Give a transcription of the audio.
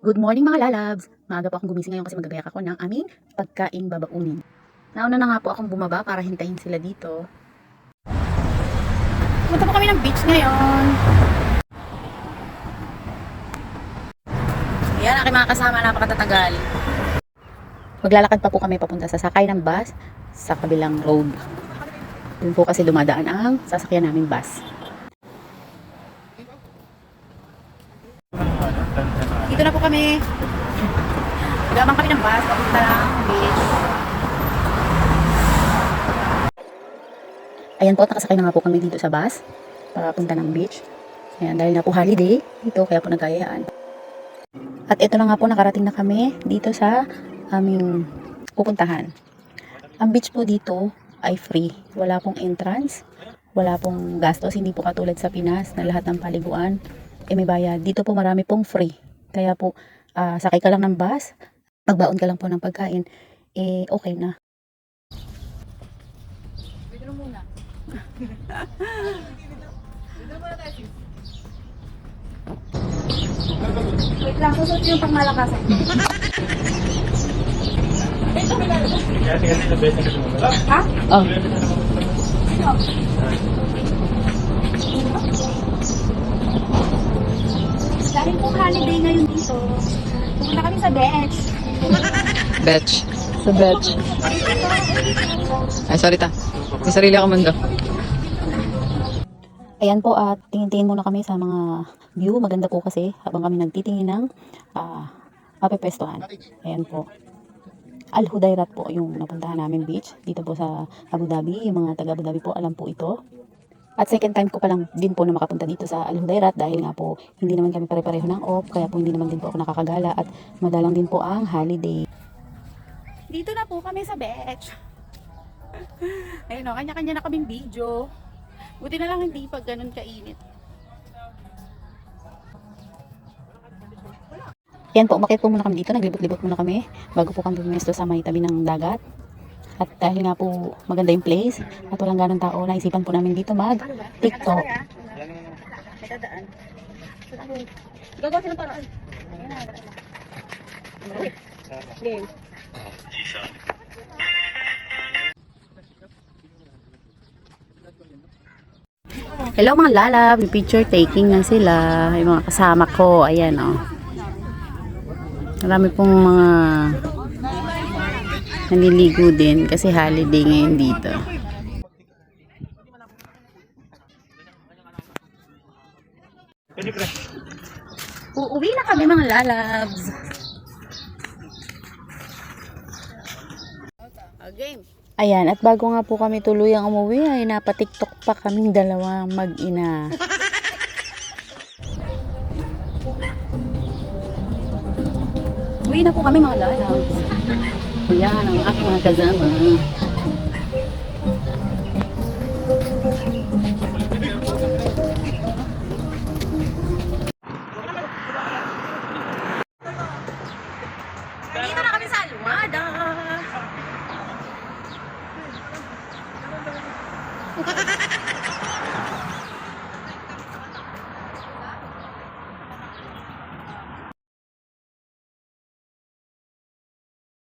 Good morning mga lalabs! Maaga po akong gumising ngayon kasi magagayak ako ng aming pagkain babaunin. Nauna na nga po akong bumaba para hintayin sila dito. Punta po kami ng beach ngayon. Yan, aking mga kasama, napakatatagal. Maglalakad pa po kami papunta sa sakay ng bus sa kabilang road. Doon po kasi dumadaan ang sasakyan naming bus. Dito na po kami. Gamang kami ng bus, papunta ng beach. Ayan po, nakasakay na nga po kami dito sa bus. Papunta ng beach. Ayan, dahil na po holiday dito, kaya po nagkayaan. At ito na nga po, nakarating na kami dito sa aming pupuntahan. Ang beach po dito ay free. Wala pong entrance, wala pong gastos. Hindi po katulad sa Pinas na lahat ng paliguan may bayad. Dito po marami pong free. Kaya po, sakay ka lang ng bus, magbaon ka lang po ng pagkain, okay na. Dito muna. Dito muna tayo. Wait lang, susot yung pangmalakasan. Ha? Oh. Dahil pong holiday ngayon dito, pumunta kami sa beach. Beach. Sa beach. Ay, sorry ta. May sarili ako mundo. Ayan po, at tingin-tingin muna kami sa mga view. Maganda po kasi habang kami nagtitingin ng mapepwestuhan. Ayan po. Al Hudayrat po yung napuntahan namin beach. Dito po sa Abu Dhabi. Yung mga taga Abu Dhabi po alam po ito. At second time ko pa lang din po na makapunta dito sa Al Hudayrat dahil nga po hindi naman kami pare-pareho ng off, kaya po hindi naman din po ako nakakagala at madalang din po ang holiday. Dito na po kami sa beach. Ayun o, kanya-kanya na kaming video. Buti na lang hindi pag ganun kainit. Yan po, umakyat po muna kami dito, naglibot-libot muna kami bago po kami pumesto sa may tabi ng dagat. At dahil nga po maganda yung place at walang ganong tao, naisipan po namin dito mag-TikTok. Gagawa silang paraan. Hello mga lalab, picture taking na sila. Yung mga kasama ko, ayan o. Marami pong mga naliligo din kasi holiday ngayon dito. Uuwi na kami mga lalabs. Game. Ayan, at bago nga po kami tuluyang umuwi ay napatiktok pa kaming dalawang mag-ina. Uwi na po kami mga lalabs. Yan ang aking mga kasama. Dito na kami sa Almada.